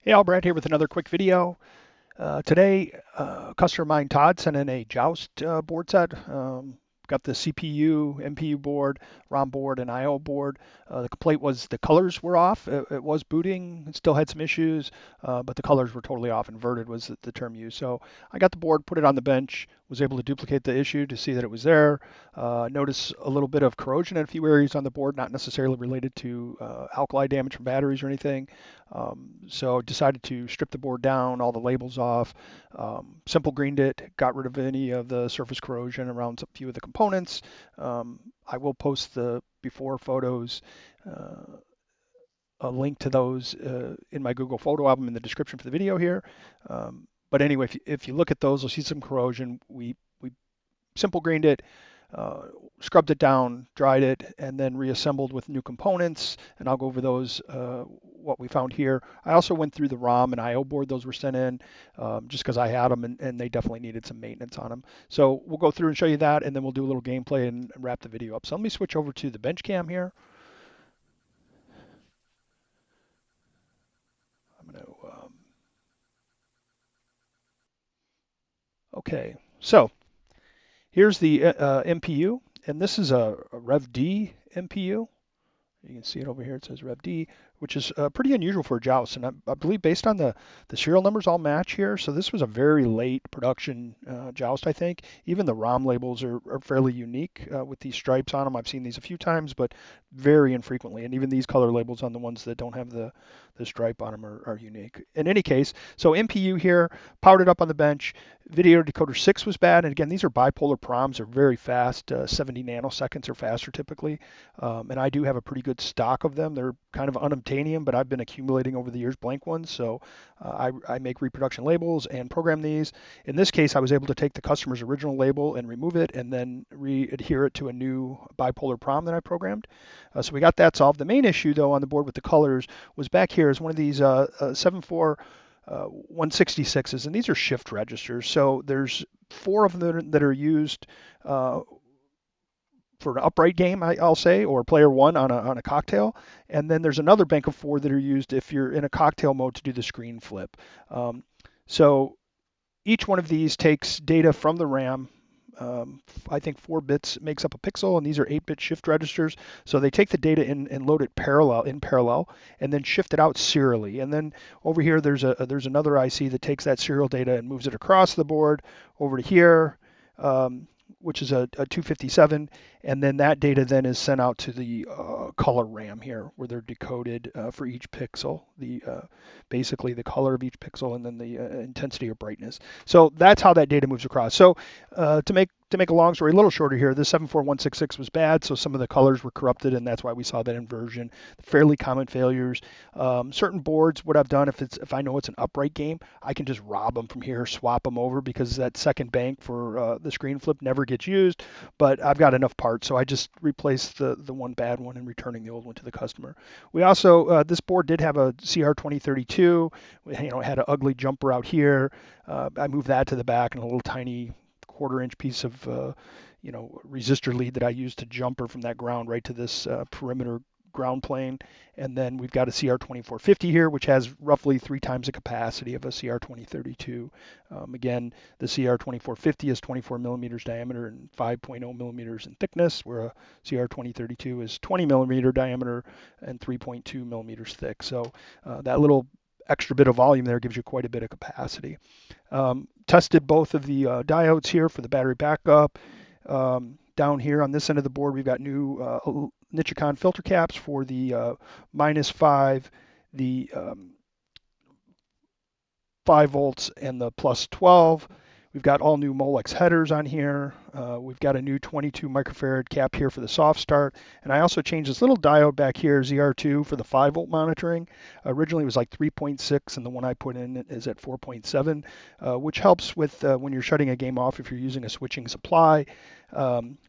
Hey, Albert here with another quick video. Today, customer of mine, Todd, sent in a Joust board set. Got the CPU, MPU board, ROM board, and I/O board. The complaint was the colors were off. It was booting, it still had some issues, but the colors were totally off. Inverted was the term used. So I got the board, put it on the bench, was able to duplicate the issue to see that it was there. Notice a little bit of corrosion in a few areas on the board, not necessarily related to alkali damage from batteries or anything. So decided to strip the board down, all the labels off, simple greened it, got rid of any of the surface corrosion around a few of the components. I will post the before photos, uh, a link to those in my Google photo album in the description for the video here. But anyway, if you look at those, you'll see some corrosion. We simple greened it, uh, scrubbed it down, dried it, and then reassembled with new components. And I'll go over those, what we found here. I also went through the ROM and I/O board those were sent in, just because I had them and they definitely needed some maintenance on them. So we'll go through and show you that, and then we'll do a little gameplay and wrap the video up. So let me switch over to the bench cam here. I'm going to, okay. So here's the MPU, and this is a Rev D MPU. You can see it over here. It says Rev D, which is pretty unusual for a Joust. And I believe based on the serial numbers all match here. So this was a very late production Joust, I think. Even the ROM labels are fairly unique with these stripes on them. I've seen these a few times, but very infrequently. And even these color labels on the ones that don't have the stripe on them are unique. In any case, so MPU here, powered it up on the bench. Video decoder 6 was bad. And again, these are bipolar proms. They're very fast, 70 nanoseconds or faster typically. And I do have a pretty good stock of them. They're kind of unobtainium, but I've been accumulating over the years blank ones. So I make reproduction labels and program these. In this case, I was able to take the customer's original label and remove it and then re-adhere it to a new bipolar prom that I programmed. So we got that solved. The main issue, though, on the board with the colors was back here is one of these 74 166s, and these are shift registers. So there's four of them that are used uh, for an upright game, will say, or player one on a cocktail. And then there's another bank of four that are used if you're in a cocktail mode to do the screen flip. So each one of these takes data from the RAM. I think 4 bits makes up a pixel, and these are 8-bit shift registers. So they take the data and load it parallel, and then shift it out serially. And then over here, there's another IC that takes that serial data and moves it across the board over to here. Which is a 257, and then that data then is sent out to the color RAM here, where they're decoded for each pixel, the basically the color of each pixel, and then the intensity or brightness. So that's how that data moves across. So to make a long story a little shorter here, the 74166 was bad, so some of the colors were corrupted, and that's why we saw that inversion. Fairly common failures. Certain boards, what I've done, if I know it's an upright game, I can just rob them from here, swap them over, because that second bank for the screen flip never gets used. But I've got enough parts, so I just replaced the one bad one and returning the old one to the customer. We also this board did have a CR2032. It had an ugly jumper out here. I moved that to the back and a little tiny quarter-inch piece of resistor lead that I used to jumper from that ground right to this perimeter ground plane. And then we've got a CR2450 here, which has roughly 3 times the capacity of a CR2032. Again, the CR2450 is 24 millimeters diameter and 5.0 millimeters in thickness, where a CR2032 is 20 millimeter diameter and 3.2 millimeters thick. So that little extra bit of volume there gives you quite a bit of capacity. Tested both of the diodes here for the battery backup. Down here on this end of the board, we've got new Nichicon filter caps for the -5, the 5 volts, and the +12. We've got all new Molex headers on here. We've got a new 22 microfarad cap here for the soft start. And I also changed this little diode back here, ZR2, for the 5 volt monitoring. Originally it was like 3.6, and the one I put in is at 4.7, which helps with when you're shutting a game off if you're using a switching supply,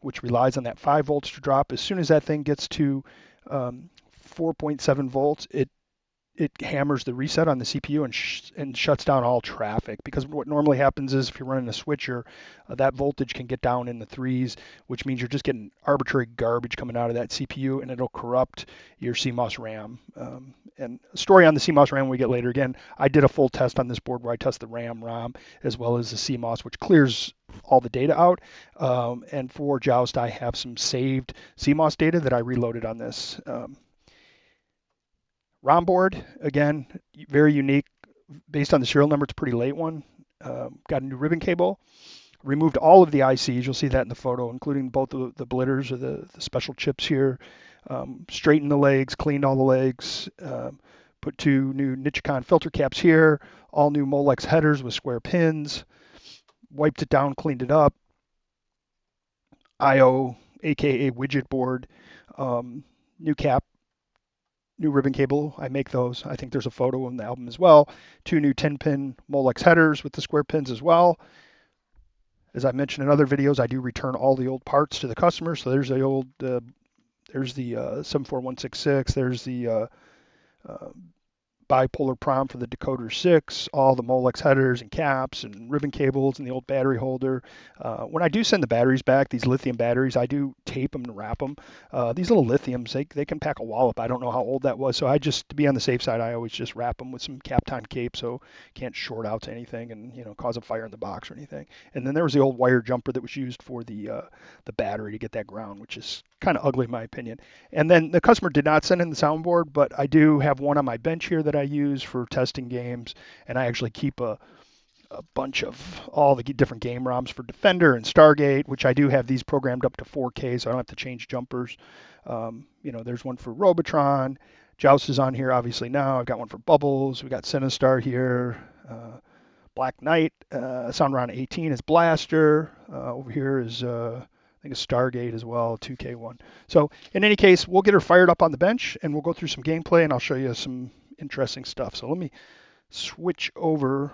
which relies on that 5 volts to drop. As soon as that thing gets to 4.7 volts, it it hammers the reset on the CPU and shuts down all traffic. Because what normally happens is if you're running a switcher, that voltage can get down in the threes, which means you're just getting arbitrary garbage coming out of that CPU, and it'll corrupt your CMOS RAM. And a story on the CMOS RAM we get later. Again, I did a full test on this board where I test the RAM, ROM, as well as the CMOS, which clears all the data out. And for Joust, I have some saved CMOS data that I reloaded on this. ROM board, again, very unique. Based on the serial number, it's a pretty late one. Got a new ribbon cable. Removed all of the ICs. You'll see that in the photo, including both the blitters or the special chips here. Straightened the legs, cleaned all the legs. Put two new Nichicon filter caps here. All new Molex headers with square pins. Wiped it down, cleaned it up. IO, aka widget board. New cap, new ribbon cable. I make those. I think there's a photo in the album as well. Two new 10-pin Molex headers with the square pins as well. As I mentioned in other videos, I do return all the old parts to the customer. So there's the old, there's the 74166. There's the bipolar prom for the decoder 6, all the Molex headers and caps and ribbon cables and the old battery holder. When I do send the batteries back, these lithium batteries, I do tape them and wrap them. These little lithiums, they can pack a wallop. I don't know how old that was, so I just, to be on the safe side, I always just wrap them with some Kapton cape so can't short out to anything and cause a fire in the box or anything. And then there was the old wire jumper that was used for the battery to get that ground, which is kind of ugly in my opinion. And then the customer did not send in the soundboard, but I do have one on my bench here that I use for testing games, and I actually keep a bunch of all the different game ROMs for Defender and Stargate, which I do have these programmed up to 4K, so I don't have to change jumpers. There's one for Robotron. Joust is on here obviously now. I've got one for Bubbles. We got Sinistar here. Black Knight. Soundron 18 is Blaster. Over here is I think it's Stargate as well, 2K1. So in any case, we'll get her fired up on the bench and we'll go through some gameplay and I'll show you some interesting stuff. So let me switch over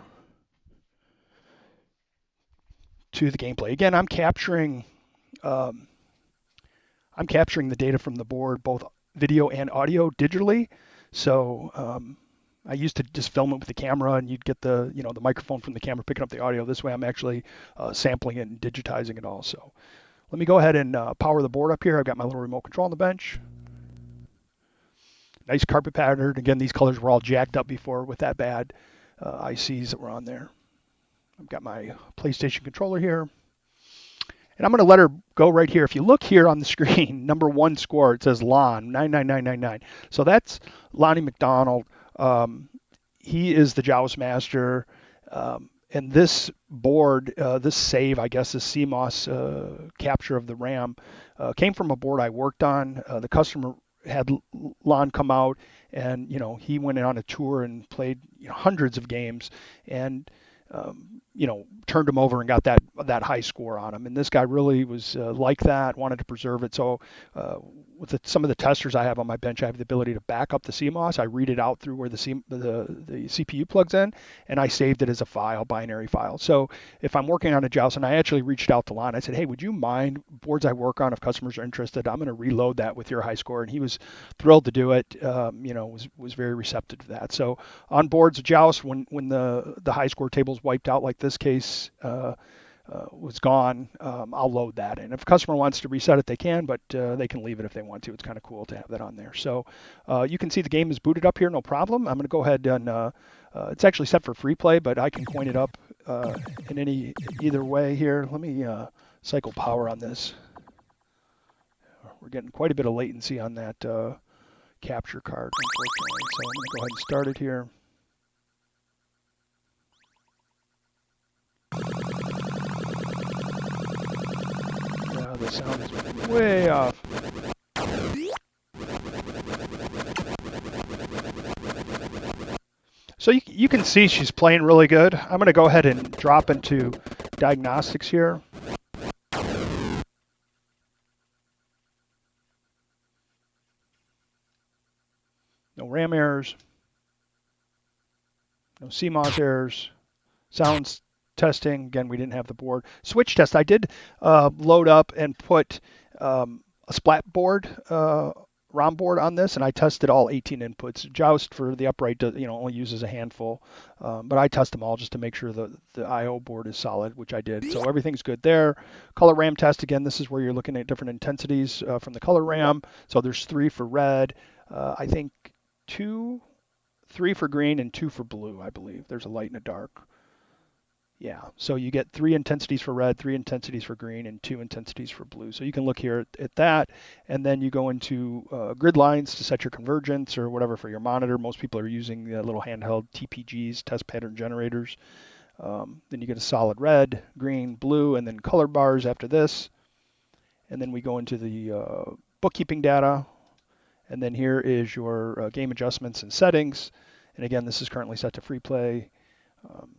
to the gameplay. Again, I'm capturing the data from the board, both video and audio digitally. So I used to just film it with the camera and you'd get the microphone from the camera picking up the audio. This way I'm actually sampling it and digitizing it all. So let me go ahead and power the board up here. I've got my little remote control on the bench. Nice carpet pattern. Again, these colors were all jacked up before with that bad ICs that were on there. I've got my PlayStation controller here. And I'm going to let her go right here. If you look here on the screen, number 1 score, it says Lon, 99999. So that's Lonnie McDonald. He is the Joust master. And this board, this save, I guess, this CMOS capture of the RAM came from a board I worked on. The customer had Lon come out and, he went on a tour and played hundreds of games and, turned him over and got that high score on him. And this guy really was like that, wanted to preserve it. So with some of the testers I have on my bench, I have the ability to back up the CMOS. I read it out through where the CPU plugs in, and I saved it as a file, binary file. So if I'm working on a Joust, and I actually reached out to Lon, I said, hey, would you mind boards I work on, if customers are interested, I'm going to reload that with your high score. And he was thrilled to do it, was very receptive to that. So on boards of Joust, when the high score table is wiped out like this case, was gone, I'll load that in. If a customer wants to reset it, they can, but they can leave it if they want to. It's kind of cool to have that on there. So you can see the game is booted up here, no problem. I'm going to go ahead and it's actually set for free play, but I can coin it up in either way here. Let me cycle power on this. We're getting quite a bit of latency on that capture card, unfortunately. So I'm going to go ahead and start it here. The sound is way off. So you can see she's playing really good. I'm going to go ahead and drop into diagnostics here. No RAM errors. No CMOS errors. Sounds testing. Again, we didn't have the board. Switch test. I did load up and put a splat board ROM board on this, and I tested all 18 inputs. Joust for the upright, only uses a handful, but I test them all just to make sure the I/O board is solid, which I did. So everything's good there. Color RAM test again. This is where you're looking at different intensities from the color RAM. So there's 3 for red. I think 3 for green and 2 for blue. I believe there's a light and a dark. Yeah, so you get 3 intensities for red, 3 intensities for green, and 2 intensities for blue. So you can look here at that, and then you go into grid lines to set your convergence or whatever for your monitor. Most people are using the little handheld TPGs, test pattern generators. Then you get a solid red, green, blue, and then color bars after this. And then we go into the bookkeeping data, and then here is your game adjustments and settings. And again, this is currently set to free play. Um,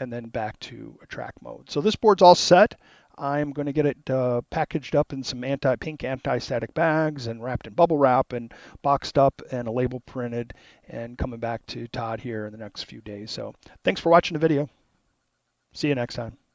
and then back to a track mode. So this board's all set. I'm going to get it packaged up in some pink anti-static bags and wrapped in bubble wrap and boxed up and a label printed and coming back to Todd here in the next few days. So thanks for watching the video. See you next time.